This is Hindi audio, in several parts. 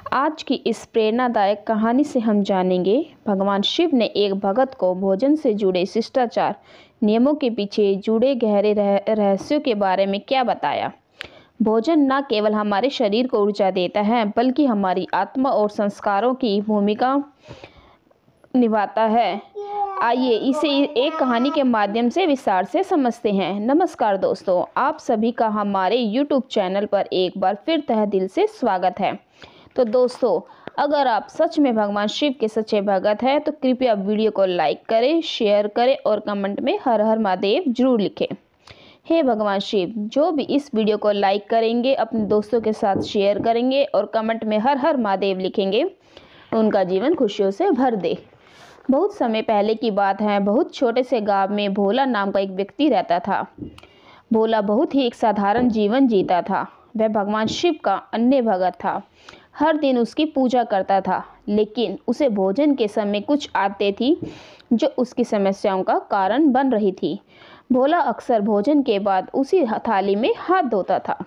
आज की इस प्रेरणादायक कहानी से हम जानेंगे भगवान शिव ने एक भगत को भोजन से जुड़े शिष्टाचार नियमों के पीछे जुड़े गहरे रहस्यों के बारे में क्या बताया। भोजन न केवल हमारे शरीर को ऊर्जा देता है बल्कि हमारी आत्मा और संस्कारों की भूमिका निभाता है। आइए इसे एक कहानी के माध्यम से विस्तार से समझते हैं। नमस्कार दोस्तों, आप सभी का हमारे YouTube चैनल पर एक बार फिर तहे दिल से स्वागत है। तो दोस्तों, अगर आप सच में भगवान शिव के सच्चे भगत हैं तो कृपया वीडियो को लाइक करें, शेयर करें और कमेंट में हर हर महादेव जरूर लिखें। हे भगवान शिव, जो भी इस वीडियो को लाइक करेंगे, अपने दोस्तों के साथ शेयर करेंगे और कमेंट में हर हर महादेव लिखेंगे, उनका जीवन खुशियों से भर दे। बहुत समय पहले की बात है। बहुत छोटे से गांव में भोला नाम का एक व्यक्ति रहता था। भोला बहुत ही एक साधारण जीवन जीता था। वह भगवान शिव का अन्य भगत था। हर दिन उसकी पूजा करता था, लेकिन उसे भोजन के समय कुछ आदतें थी जो उसकी समस्याओं का कारण बन रही थी। भोला अक्सर भोजन के बाद उसी थाली में हाथ धोता था।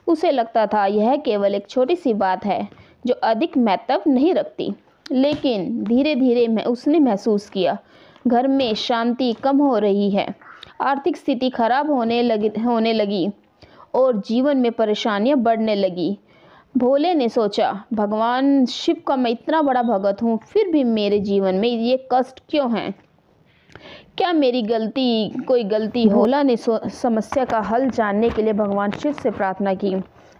उसे लगता था यह केवल एक छोटी सी बात है जो अधिक महत्व नहीं रखती, लेकिन धीरे धीरे उसने महसूस किया घर में शांति कम हो रही है, आर्थिक स्थिति खराब होने लगी और जीवन में परेशानियां बढ़ने लगी। भोले ने सोचा, भगवान शिव का मैं इतना बड़ा भगत हूँ, फिर भी मेरे जीवन में ये कष्ट क्यों हैं? क्या मेरी कोई गलती हो? भोला ने समस्या का हल जानने के लिए भगवान शिव से प्रार्थना की।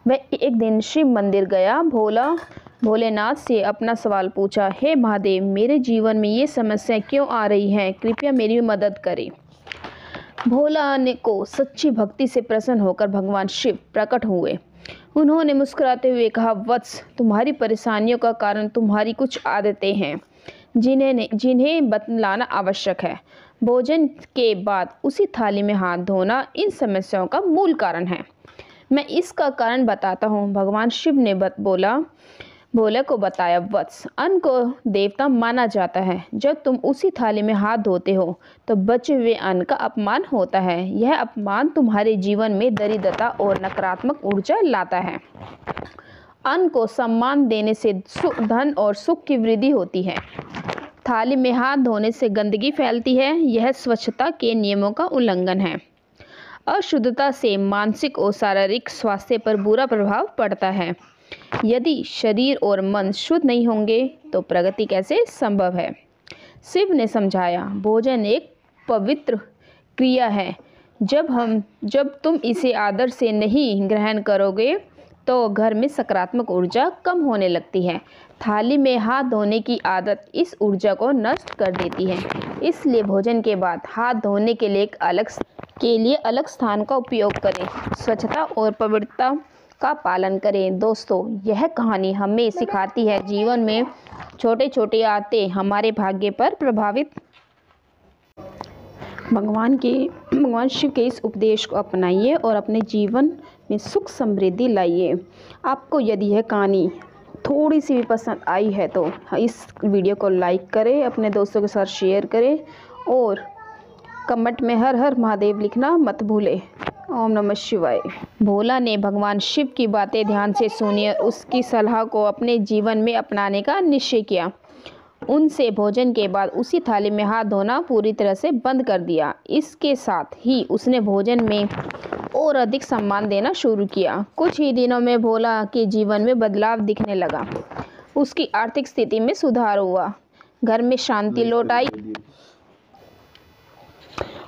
वह एक दिन शिव मंदिर गया। भोलेनाथ से अपना सवाल पूछा, हे महादेव, मेरे जीवन में ये समस्या क्यों आ रही है? कृपया मेरी मदद करें। भोला ने को सच्ची भक्ति से प्रसन्न होकर भगवान शिव प्रकट हुए। उन्होंने मुस्कुराते हुए कहा, वत्स, तुम्हारी परेशानियों का कारण तुम्हारी कुछ आदतें हैं जिन्हें बतलाना आवश्यक है। भोजन के बाद उसी थाली में हाथ धोना इन समस्याओं का मूल कारण है। मैं इसका कारण बताता हूँ। भगवान शिव ने भोले को बताया, वत्स, अन्न को देवता माना जाता है। जब तुम उसी थाली में हाथ धोते हो तो बचे हुए अन्न का अपमान होता है। यह अपमान तुम्हारे जीवन में दरिद्रता और नकारात्मक ऊर्जा लाता है। अन्न को सम्मान देने से धन और सुख की वृद्धि होती है। थाली में हाथ धोने से गंदगी फैलती है। यह स्वच्छता के नियमों का उल्लंघन है। अशुद्धता से मानसिक और शारीरिक स्वास्थ्य पर बुरा प्रभाव पड़ता है। यदि शरीर और मन शुद्ध नहीं होंगे तो प्रगति कैसे संभव है? शिव ने समझाया, भोजन एक पवित्र क्रिया है। जब तुम इसे आदर से नहीं ग्रहण करोगे तो घर में सकारात्मक ऊर्जा कम होने लगती है। थाली में हाथ धोने की आदत इस ऊर्जा को नष्ट कर देती है। इसलिए भोजन के बाद हाथ धोने के लिए अलग स्थान का उपयोग करें। स्वच्छता और पवित्रता का पालन करें। दोस्तों, यह कहानी हमें सिखाती है जीवन में छोटे छोटे आदतें हमारे भाग्य पर प्रभावित। भगवान शिव के इस उपदेश को अपनाइए और अपने जीवन में सुख समृद्धि लाइए। आपको यदि यह कहानी थोड़ी सी भी पसंद आई है तो इस वीडियो को लाइक करें, अपने दोस्तों के साथ शेयर करें और कमेंट में हर हर महादेव लिखना मत भूलें। ओम नमः शिवाय। भोला ने भगवान शिव की बातें ध्यान से सुनी और उसकी सलाह को अपने जीवन में अपनाने का निश्चय किया। उनसे भोजन के बाद उसी थाली में हाथ धोना पूरी तरह से बंद कर दिया। इसके साथ ही उसने भोजन में और अधिक सम्मान देना शुरू किया। कुछ ही दिनों में भोला के जीवन में बदलाव दिखने लगा। उसकी आर्थिक स्थिति में सुधार हुआ, घर में शांति लौट आई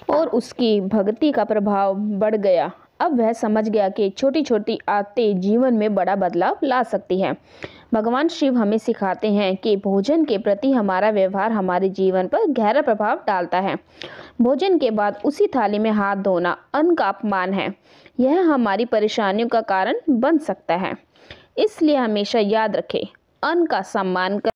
और उसकी भक्ति का प्रभाव बढ़ गया। अब वह समझ गया कि छोटी छोटी आदतें जीवन में बड़ा बदलाव ला सकती हैं। भगवान शिव हमें सिखाते हैं कि भोजन के प्रति हमारा व्यवहार हमारे जीवन पर गहरा प्रभाव डालता है। भोजन के बाद उसी थाली में हाथ धोना अन्न का अपमान है। यह हमारी परेशानियों का कारण बन सकता है। इसलिए हमेशा याद रखें, अन्न का सम्मान